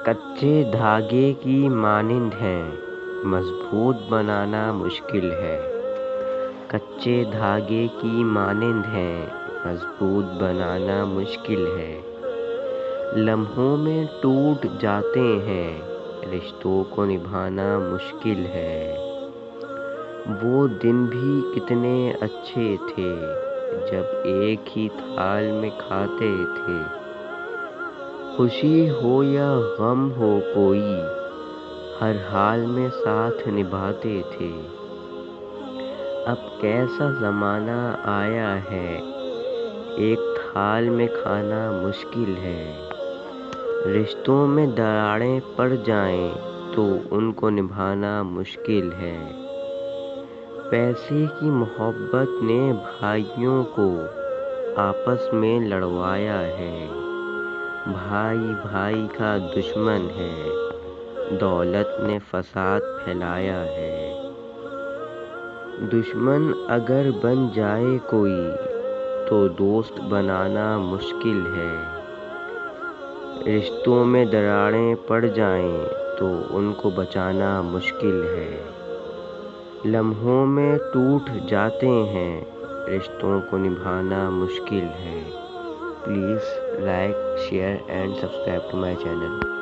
کچے دھاگے کی مانند ہیں، مضبوط بنانا مشکل ہے۔ کچے دھاگے کی مانند ہیں، مضبوط بنانا مشکل ہے۔ لمحوں میں ٹوٹ جاتے ہیں، رشتوں کو نبھانا مشکل ہے۔ وہ دن بھی کتنے اچھے تھے جب ایک ہی تھال میں کھاتے تھے۔ خوشی ہو یا غم ہو کوئی، ہر حال میں ساتھ نبھاتے تھے۔ اب کیسا زمانہ آیا ہے، ایک تھال میں کھانا مشکل ہے۔ رشتوں میں دراڑیں پڑ جائیں تو ان کو نبھانا مشکل ہے۔ پیسے کی محبت نے بھائیوں کو آپس میں لڑوایا ہے۔ بھائی بھائی کا دشمن ہے، دولت نے فساد پھیلایا ہے۔ دشمن اگر بن جائے کوئی تو دوست بنانا مشکل ہے۔ رشتوں میں دراڑیں پڑ جائیں تو ان کو بچانا مشکل ہے۔ لمحوں میں ٹوٹ جاتے ہیں، رشتوں کو نبھانا مشکل ہے۔ Please like, share and subscribe to my channel.